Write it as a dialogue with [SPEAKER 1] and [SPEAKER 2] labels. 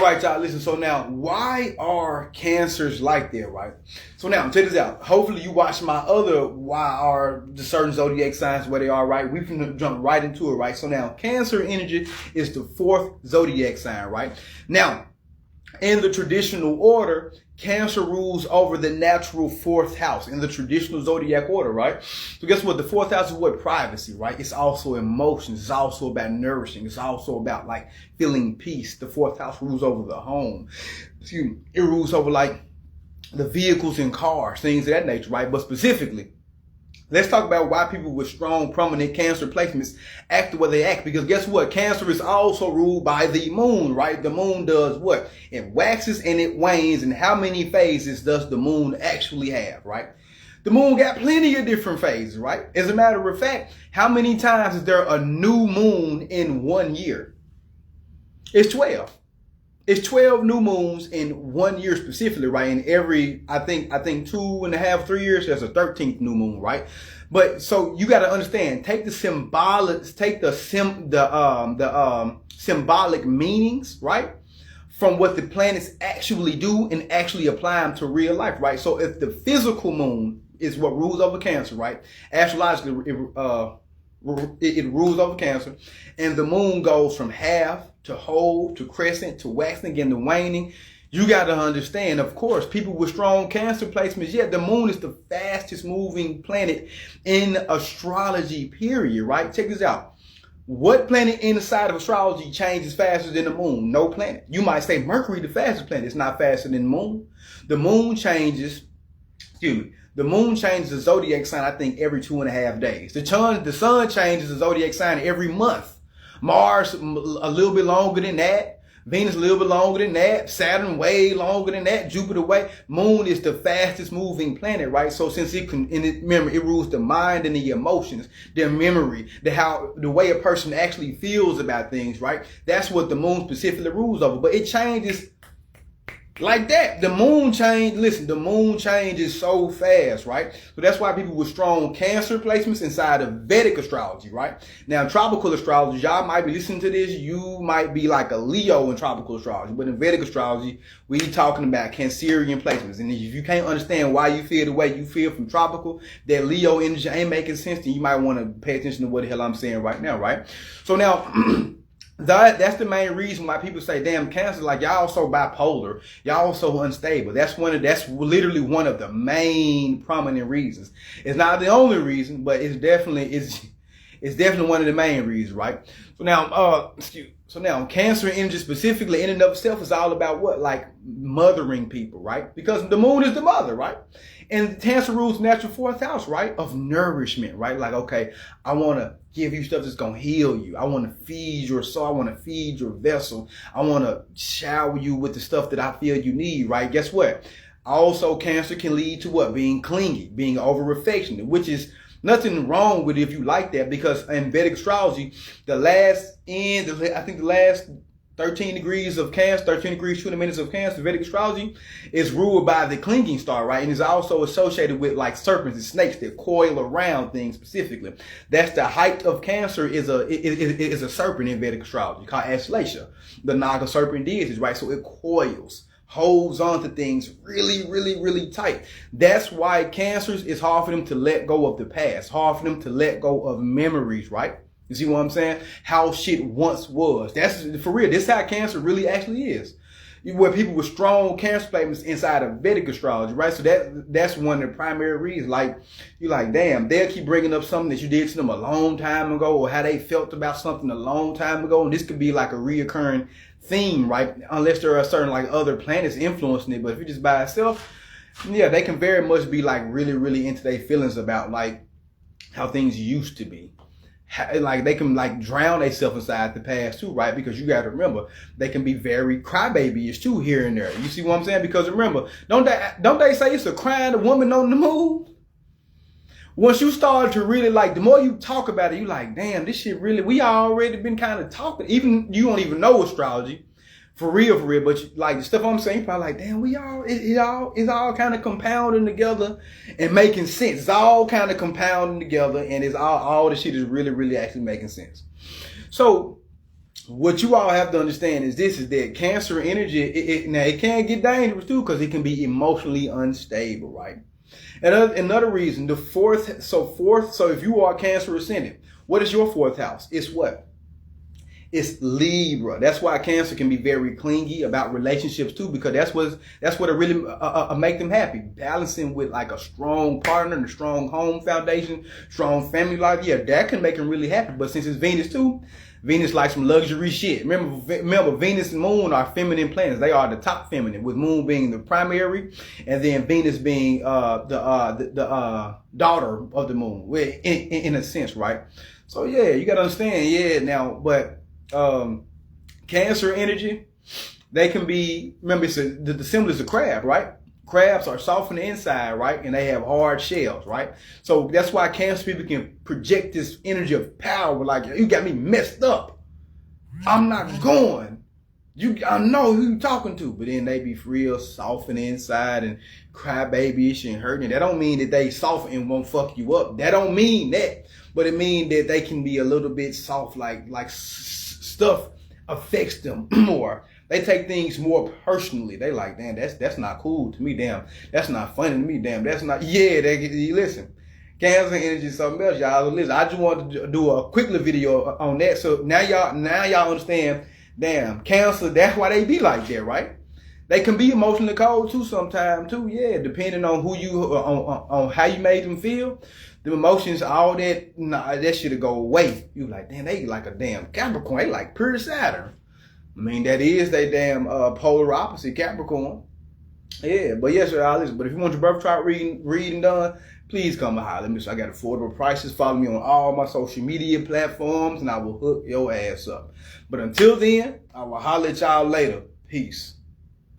[SPEAKER 1] Right, y'all, listen, so now, why are cancers like that, right? So now, check this out. Hopefully you watched my other why are the certain zodiac signs where they are, right? We can jump right into it, right? So now, Cancer energy is the fourth zodiac sign, right? Now, in the traditional order, Cancer rules over the natural fourth house in the traditional zodiac order, right? So guess what? The fourth house is what? Privacy, right? It's also emotions. It's also about nourishing. It's also about like feeling peace. The fourth house rules over the home. Excuse me. It rules over like the vehicles and cars, things of that nature, right? But specifically, let's talk about why people with strong, prominent Cancer placements act the way they act. Because guess what? Cancer is also ruled by the moon, right? The moon does what? It waxes and it wanes. And how many phases does the moon actually have, right? The moon got plenty of different phases, right? As a matter of fact, how many times is there a new moon in 1 year? It's 12. It's 12 new moons in 1 year specifically, right? In every, I think 2.5, 3 years, there's a 13th new moon, right? But so you got to understand, take the symbolic meanings, right? From what the planets actually do and actually apply them to real life, right? So if the physical moon is what rules over Cancer, right? Astrologically, it rules over Cancer, and the moon goes from half to whole to crescent to waxing again to waning. You got to understand, of course, people with strong Cancer placements, yeah, the moon is the fastest moving planet in astrology, period, right? Check this out. What planet inside of astrology changes faster than the moon? No planet. You might say Mercury, the fastest planet. It's not faster than the moon. The moon changes, the moon changes the zodiac sign, I think, every 2.5 days. The sun changes the zodiac sign every month. Mars, a little bit longer than that. Venus, a little bit longer than that. Saturn, way longer than that. Jupiter, way. Moon is the fastest moving planet, right? So since remember, it rules the mind and the emotions, their memory, the way a person actually feels about things, right? That's what the moon specifically rules over. But it changes like that. The moon changes so fast, right? So that's why people with strong Cancer placements inside of Vedic astrology, right? Now, tropical astrology, y'all might be listening to this, you might be like a Leo in tropical astrology, but in Vedic astrology, we talking about Cancerian placements. And if you can't understand why you feel the way you feel from tropical, that Leo energy ain't making sense, then you might want to pay attention to what the hell I'm saying right now, right? So now, that's the main reason why people say, damn, Cancer, like y'all so bipolar, y'all so unstable. That's literally one of the main prominent reasons. It's not the only reason, but it's definitely one of the main reasons, right? So now, Cancer energy specifically in and of itself is all about what? Like mothering people, right? Because the moon is the mother, right? And Cancer rules natural fourth house, right? Of nourishment, right? Like, okay, I want to give you stuff that's going to heal you. I want to feed your soul. I want to feed your vessel. I want to shower you with the stuff that I feel you need, right? Guess what? Also, Cancer can lead to what? Being clingy, being over affectionate, which is nothing wrong with it if you like that, because in Vedic astrology, the last 13 degrees of Cancer, 13 degrees 20 minutes of Cancer, Vedic astrology is ruled by the clinging star, right? And is also associated with like serpents and snakes that coil around things specifically. That's the height of Cancer is a serpent in Vedic astrology called Aslesha, the Naga serpent deities, right? So it coils, holds on to things really, really, really tight. That's why Cancers, it's hard for them to let go of the past, hard for them to let go of memories, right? You see what I'm saying? How shit once was. That's for real. This is how Cancer really actually is. Where people with strong Cancer placements inside of Vedic astrology, right? So that's one of the primary reasons. Like, you're like, damn, they'll keep bringing up something that you did to them a long time ago, or how they felt about something a long time ago. And this could be like a reoccurring theme, right? Unless there are certain like other planets influencing it. But if you're just by itself, yeah, they can very much be like really, really into their feelings about like how things used to be. Like they can like drown themselves inside the past too, right? Because you got to remember, they can be very crybabyish too here and there. You see what I'm saying? Because remember, don't they say it's a crying woman on the moon? Once you start to really like, the more you talk about it, you like, damn, this shit really, we already been kind of talking. Even you don't even know astrology. For real, but like the stuff I'm saying, you're probably like, damn, it's all kind of compounding together and making sense. It's all kind of compounding together, and it's all the shit is really, really actually making sense. So what you all have to understand is this: is that Cancer energy, now it can get dangerous too, because it can be emotionally unstable, right? And another reason, the fourth. So if you are Cancer ascendant, what is your fourth house? It's what? It's Libra. That's why Cancer can be very clingy about relationships too, because that's what it really make them happy. Balancing with like a strong partner and a strong home foundation, strong family life. Yeah, that can make them really happy. But since it's Venus too, Venus likes some luxury shit. Remember, Venus and Moon are feminine planets. They are the top feminine, with Moon being the primary, and then Venus being the daughter of the Moon, in a sense, right? So yeah, you gotta understand. Yeah, now, but Cancer energy, they can be. Remember, the symbol is a crab, right? Crabs are soft on the inside, right? And they have hard shells, right? So that's why Cancer people can project this energy of power, like, you got me messed up. I'm not going. I know who you talking to. But then they be real soft on the inside and crybabyish and hurting. That don't mean that they soft and won't fuck you up. That don't mean that. But it mean that they can be a little bit soft, like stuff affects them more. They take things more personally. They like, damn, that's not cool to me. Damn, that's not funny to me. Damn, that's not. Yeah, listen. Cancer energy is something else, y'all. Listen, I just wanted to do a quick little video on that. So now y'all understand. Damn, Cancer. That's why they be like that, right? They can be emotionally cold too sometimes too. Yeah, depending on who you on how you made them feel. The emotions, all that, that should go away. You like, damn, they like a damn Capricorn. They like pure Saturn. I mean, that is they damn polar opposite, Capricorn. Yeah, but yes, sir, listen. But if you want your birth chart reading done, please come and holler at me. So I got affordable prices. Follow me on all my social media platforms, and I will hook your ass up. But until then, I will holler at y'all later. Peace.